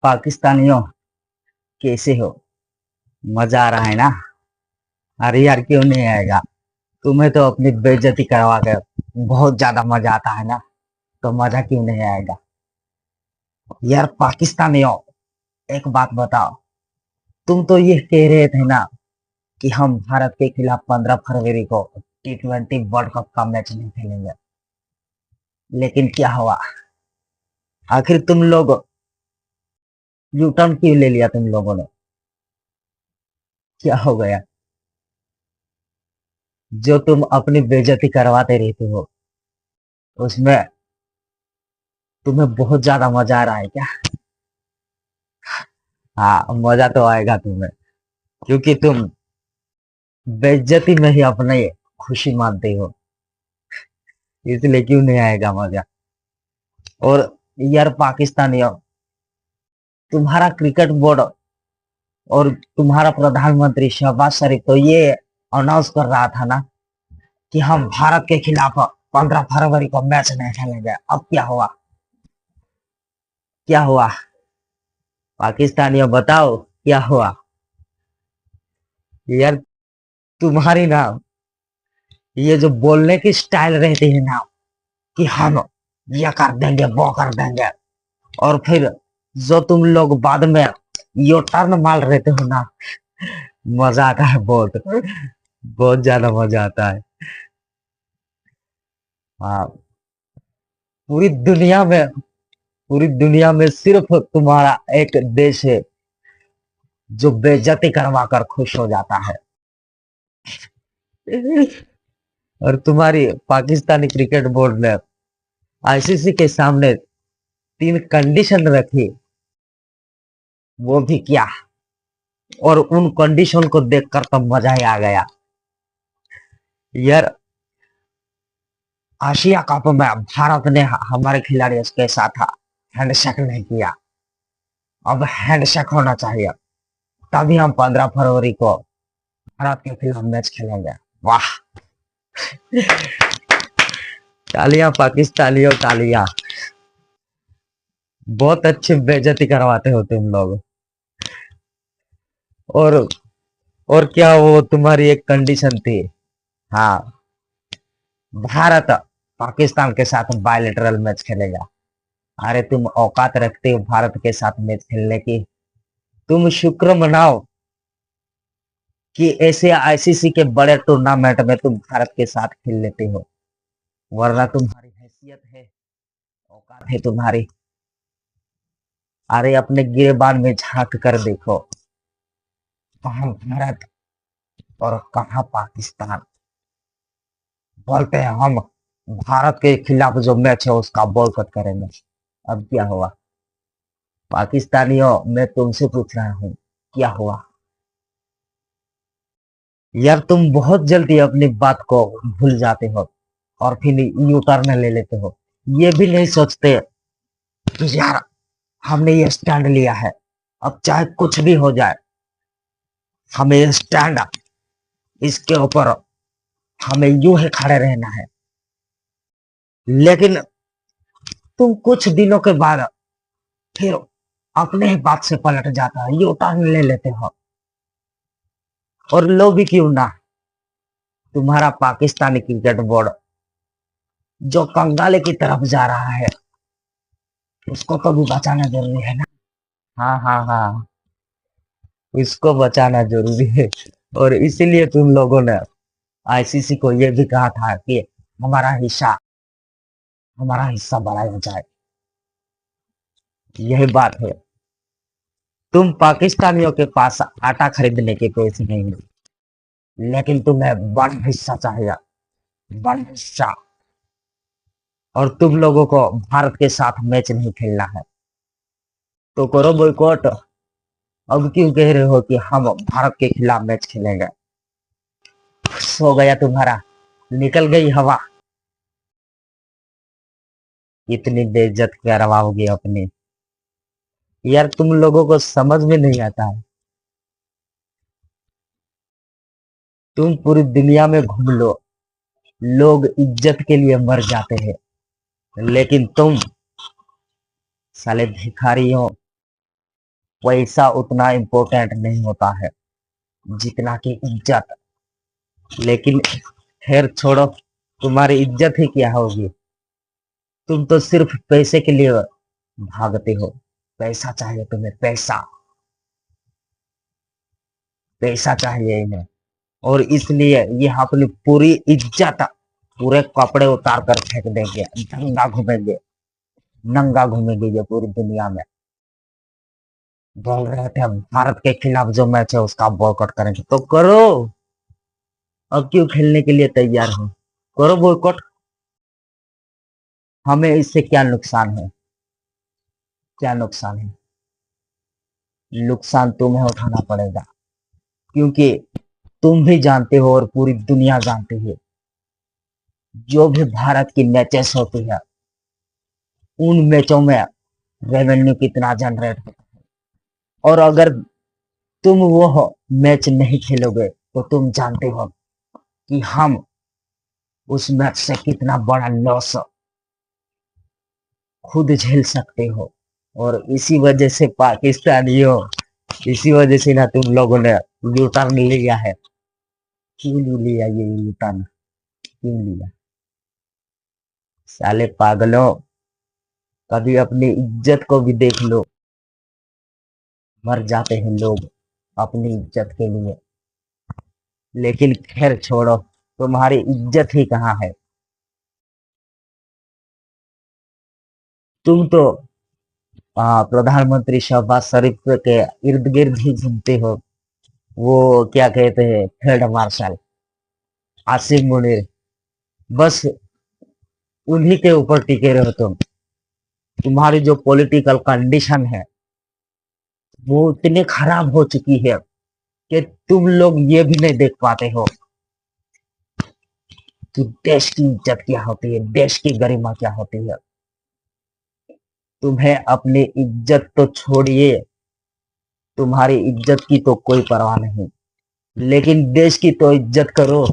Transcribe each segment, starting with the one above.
पाकिस्तानियों, कैसे हो? मजा आ रहा है ना? अरे यार, क्यों नहीं आएगा? तुम्हें तो अपनी बेइज्जती करवा के बहुत ज्यादा मजा आता है ना, तो मजा क्यों नहीं आएगा? यार पाकिस्तानियों, एक बात बताओ। तुम तो ये कह रहे थे ना कि हम भारत के खिलाफ 15 फरवरी को T20 वर्ल्ड कप का मैच नहीं खेलेंगे। लेकिन क्या हुआ? आखिर तुम लोग यू टर्न क्यों ले लिया तुम लोगों ने? क्या हो गया? जो तुम अपनी बेइज्जती करवाते रहते हो, उसमें तुम्हें बहुत ज्यादा मजा आ रहा है क्या? हाँ, मजा तो आएगा तुम्हें, क्योंकि तुम बेइज्जती में ही अपने खुशी मानते हो। इसलिए क्यों नहीं आएगा मजा? और यार पाकिस्तानियों, तुम्हारा क्रिकेट बोर्ड और तुम्हारा प्रधानमंत्री शहबाज शरीफ तो ये अनाउंस कर रहा था ना कि हम भारत के खिलाफ 15 फरवरी को मैच नहीं खेलेंगे। अब क्या हुआ? क्या हुआ? पाकिस्तानियों बताओ, क्या हुआ? यार तुम्हारी ना, ये जो बोलने की स्टाइल रहती है ना कि हम ये कर देंगे वो कर देंगे, और फिर जो तुम लोग बाद में यो टर्न मार रहते हो ना, मजा आता है बहुत। बहुत ज्यादा मजा आता है। हाँ, पूरी दुनिया में पूरी दुनिया में सिर्फ तुम्हारा एक देश है जो बेइज्जती करवा कर खुश हो जाता है। और तुम्हारी पाकिस्तानी क्रिकेट बोर्ड ने आईसीसी के सामने 3 कंडीशन रखी, वो भी क्या! और उन कंडीशन को देखकर तो मजा ही आ गया। यार, आशिया कप में भारत ने हमारे खिलाड़ियों के साथ हैंडशेक नहीं किया। अब हैंडशेक होना चाहिए, तभी हम 15 फरवरी को भारत के खिलाफ मैच खेलेंगे। वाह! तालियां पाकिस्तानियों, तालियां। बहुत अच्छी बेइज्जती करवाते हो तुम लोग। और और क्या वो तुम्हारी एक कंडीशन थी? हाँ, भारत पाकिस्तान के साथ बायलेटरल मैच खेलेगा। अरे तुम औकात रखते हो भारत के साथ मैच खेलने की? तुम शुक्र मनाओ कि ऐसे आईसीसी के बड़े टूर्नामेंट में तुम भारत के साथ खेल लेते हो, वरना तुम्हारी हैसियत है, औकात है तुम्हारी। अरे अपने गिरेबान में झांक कर देखो, कहाँ भारत और कहाँ पाकिस्तान। बोलते हैं हम भारत के खिलाफ जो मैच है उसका बॉयकॉट करेंगे। अब क्या हुआ? पाकिस्तानियों, मैं तुमसे पूछ रहा हूँ, क्या हुआ? यार तुम बहुत जल्दी अपनी बात को भूल जाते हो और फिर यू टर्न ले लेते हो। ये भी नहीं सोचते कि यार हमने ये स्टैंड लिया है, अब चाहे कुछ भी हो जाए, हमें ये स्टैंड, इसके ऊपर हमें यूं ही खड़े रहना है। लेकिन तुम कुछ दिनों के बाद फिर अपने ही बात से पलट जाता है, यू टर्न ले लेते हो। और लो भी क्यों ना, तुम्हारा पाकिस्तानी क्रिकेट बोर्ड जो कंगाले की तरफ जा रहा है, उसको तो भी बचाना जरूरी है ना। हाँ हाँ हाँ, इसको बचाना जरूरी है। और इसीलिए तुम लोगों ने आईसीसी को यह भी कहा था कि हमारा हिस्सा हमारा हिस्सा बढ़ाया जाए। यही बात है। तुम पाकिस्तानियों के पास आटा खरीदने के पैसे नहीं है, लेकिन तुम्हें बड़ा हिस्सा चाहिए, बड़ा हिस्सा। और तुम लोगों को भारत के साथ मैच नहीं खेलना है, तो करो बॉयकॉट। अब क्यों कह रहे हो कि हम भारत के खिलाफ मैच खेलेंगे? सो गया तुम्हारा, निकल गई हवा। इतनी बेइज्जत करवाओगे अपनी? यार तुम लोगों को समझ में नहीं आता है। तुम पूरी दुनिया में घूम लो, लोग इज्जत के लिए मर जाते हैं, लेकिन तुम साले भिखारी हो। पैसा उतना इम्पोर्टेंट नहीं होता है जितना कि इज्जत। लेकिन खैर छोड़ो, तुम्हारी इज्जत ही क्या होगी। तुम तो सिर्फ पैसे के लिए भागते हो। पैसा चाहिए तुम्हें, पैसा। पैसा चाहिए इन्हें, और इसलिए ये अपनी पूरी इज्जत, पूरे कपड़े उतार कर फेंक देंगे, नंगा घूमेंगे। नंगा घूमेंगे ये पूरी दुनिया में। बोल रहे थे भारत के खिलाफ जो मैच है उसका बॉयकॉट करेंगे, तो करो। अब क्यों खेलने के लिए तैयार हो? करो बॉयकॉट। हमें इससे क्या नुकसान है? क्या नुकसान है? नुकसान तुम्हें उठाना पड़ेगा, क्योंकि तुम भी जानते हो और पूरी दुनिया जानती है, जो भी भारत की मैचेस होती है उन मैचों में रेवेन्यू कितना जनरेट होता है। और अगर तुम वो मैच नहीं खेलोगे तो तुम जानते हो कि हम उस मैच से कितना बड़ा लॉस खुद झेल सकते हो। और इसी वजह से पाकिस्तानियों, इसी वजह से ना तुम लोगों ने यू टर्न लिया है। क्यों लिया ये यू टर्न? क्यों लिया? साले पागलों, कभी अपनी इज्जत को भी देख लो। मर जाते हैं लोग अपनी इज्जत के लिए। लेकिन खैर छोड़ो, तुम्हारी इज्जत ही कहाँ है। तुम तो प्रधानमंत्री शहबाज शरीफ के इर्द गिर्द ही घूमते हो। वो क्या कहते हैं, फील्ड मार्शल आसिम मुनीर, बस उन्हीं के ऊपर टिके रहो तुम। तुम्हारी जो पॉलिटिकल कंडीशन है वो इतनी खराब हो चुकी है कि तुम लोग ये भी नहीं देख पाते हो कि देश की इज्जत क्या होती है, देश की गरिमा क्या होती है। तुम्हें अपनी इज्जत तो छोड़िए, तुम्हारी इज्जत की तो कोई परवाह नहीं, लेकिन देश की तो इज्जत करो।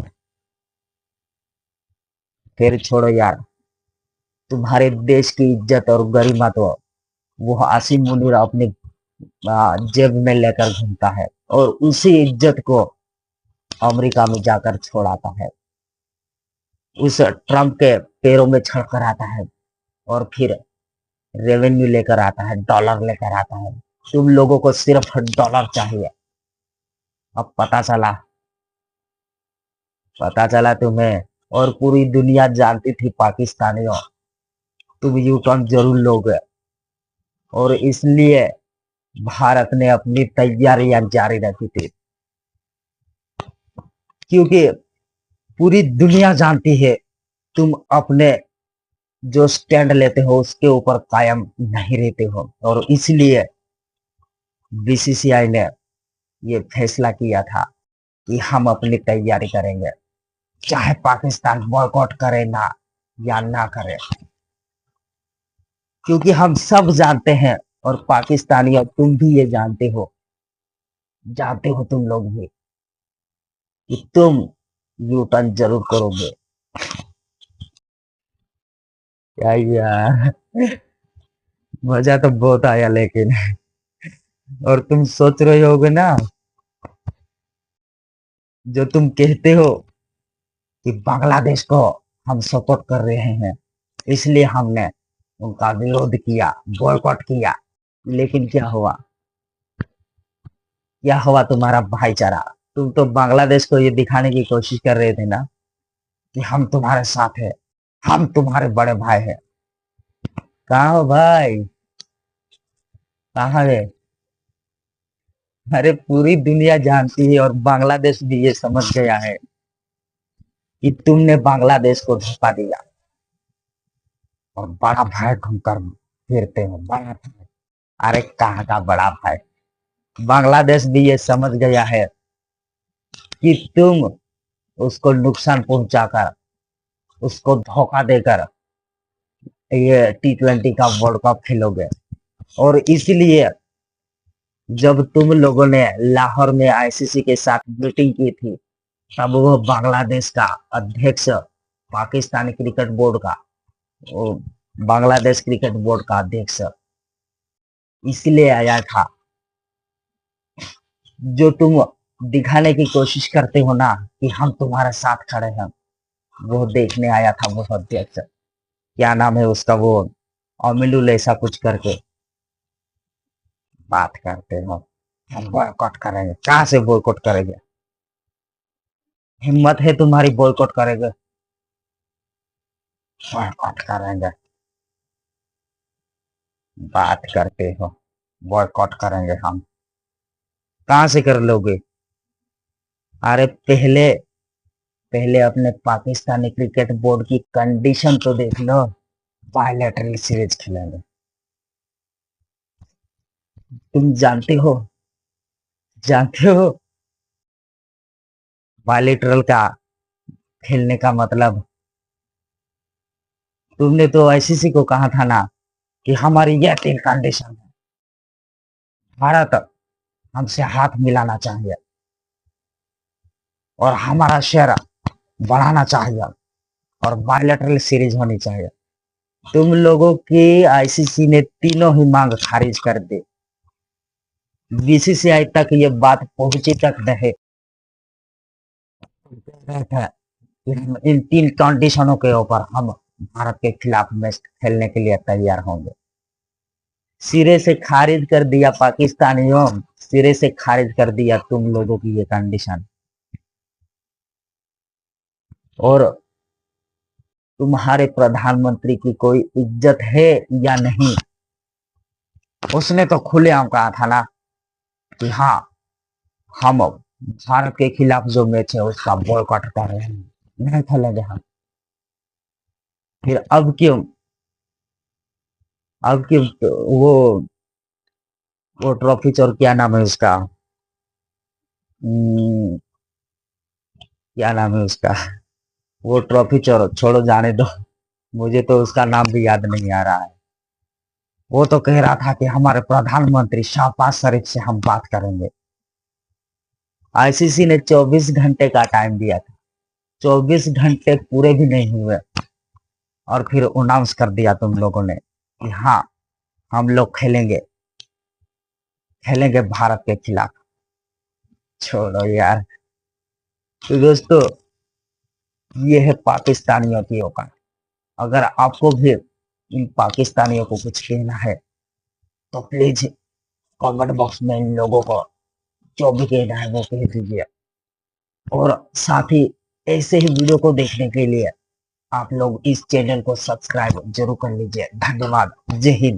फिर छोड़ो यार, तुम्हारे देश की इज्जत और गरिमा तो वो आसिम मुनीर अपने जेब में लेकर घूमता है, और उसी इज्जत को अमेरिका में जाकर छोड़ाता है, उस ट्रम्प के पैरों में छड़ कर आता है, और फिर रेवेन्यू लेकर आता है, डॉलर लेकर आता है। तुम लोगों को सिर्फ डॉलर चाहिए। अब पता चला तुम्हें, और पूरी दुनिया जानती थी पाकिस्तानियों, तुम यू टर्न जरूर लोगे। और इसलिए भारत ने अपनी तैयारियां जारी रखी थी, क्योंकि पूरी दुनिया जानती है तुम अपने जो स्टैंड लेते हो उसके ऊपर कायम नहीं रहते हो। और इसलिए बीसीसीआई ने ये फैसला किया था कि हम अपनी तैयारी करेंगे, चाहे पाकिस्तान बॉयकॉट करे ना या ना करे। क्योंकि हम सब जानते हैं, और पाकिस्तानी और तुम भी ये जानते हो तुम लोग भी, कि तुम यू टर्न जरूर करोगे। क्या यार, मजा तो बहुत आया लेकिन। और तुम सोच रहे होगे ना, जो तुम कहते हो कि बांग्लादेश को हम सपोर्ट कर रहे हैं, इसलिए हमने उनका विरोध किया, बॉयकॉट किया। लेकिन क्या हुआ? क्या हुआ तुम्हारा भाईचारा? तुम तो बांग्लादेश को ये दिखाने की कोशिश कर रहे थे ना कि हम तुम्हारे साथ है, हम तुम्हारे बड़े भाई हैं। कहाँ हो भाई? कहाँ है? अरे पूरी दुनिया जानती है, और बांग्लादेश भी ये समझ गया है कि तुमने बांग्लादेश को धोखा दिया, और बड़ा भाई घूमकर फिरते हो, बड़ा भाई। अरे कहाँ का बड़ा भाई? बांग्लादेश भी ये समझ गया है कि तुम उसको नुकसान पहुंचाकर, उसको धोखा देकर ये T20 का वर्ल्ड कप खेलोगे। और इसलिए जब तुम लोगों ने लाहौर में आईसीसी के साथ मीटिंग की थी, तब वो बांग्लादेश का अध्यक्ष, पाकिस्तानी क्रिकेट बोर्ड का, वो बांग्लादेश क्रिकेट बोर्ड का अध्यक्ष इसलिए आया था जो तुम दिखाने की कोशिश करते हो ना कि हम तुम्हारे साथ खड़े हैं, वो देखने आया था वो अध्यक्ष, क्या नाम है उसका, वो अमिलुल ऐसा कुछ करके बात करते हो। हम बॉयकॉट करेंगे, कहाँ से बॉयकॉट करेंगे? हिम्मत है तुम्हारी बॉयकॉट करेंगे? बॉयकॉट करेंगे, बात करते हो। बॉयकॉट करेंगे हम, कहाँ से कर लोगे? अरे पहले पहले अपने पाकिस्तानी क्रिकेट बोर्ड की कंडीशन तो देख लो। बायलैटरल सीरीज खेलेंगे, तुम जानते हो बायलैटरल का खेलने का मतलब? तुमने तो आईसीसी को कहा था ना कि हमारी यह 3 कंडीशन है। भारत हमसे हाथ मिलाना चाहिए और हमारा शेयर बढ़ाना चाहिए और बायलैटरल सीरीज होनी चाहिए। तुम लोगों की आईसीसी ने तीनों ही मांग खारिज कर दी। बीसीसीआई तक ये बात पहुंची तक नहीं। कह रहे थे कि इन 3 कंडीशनों के ऊपर हम भारत के खिलाफ मैच खेलने के लिए तैयार होंगे। सिरे से खारिज कर दिया पाकिस्तानियों, सिरे से खारिज कर दिया तुम लोगों की ये कंडीशन। और तुम्हारे प्रधानमंत्री की कोई इज्जत है या नहीं? उसने तो खुलेआम कहा था ना कि हाँ, हम भारत के खिलाफ जो मैच है उसका बॉयकॉट कर रहे हैं, नहीं खेलेंगे हम। फिर अब क्यों वो ट्रॉफी चोर, क्या नाम है उसका? हम्म, क्या नाम है उसका? वो ट्रॉफी चोर छोड़ो, जाने दो। मुझे तो उसका नाम भी याद नहीं आ रहा है। वो तो कह रहा था कि हमारे प्रधानमंत्री शहबाज शरीफ से हम बात करेंगे। आईसीसी ने 24 घंटे का टाइम दिया था, 24 घंटे पूरे भी नहीं हुए और फिर अनाउंस कर दिया तुम लोगों ने कि हाँ, हम लोग खेलेंगे, खेलेंगे भारत के खिलाफ। छोड़ो यार। तो दोस्तों, ये है पाकिस्तानियों की औकात। अगर आपको भी इन पाकिस्तानियों को कुछ कहना है तो प्लीज कमेंट बॉक्स में इन लोगों को जो भी कहना है वो कह दीजिए। और साथ ही ऐसे ही वीडियो को देखने के लिए आप लोग इस चैनल को सब्सक्राइब जरूर कर लीजिए। धन्यवाद। जय हिंद।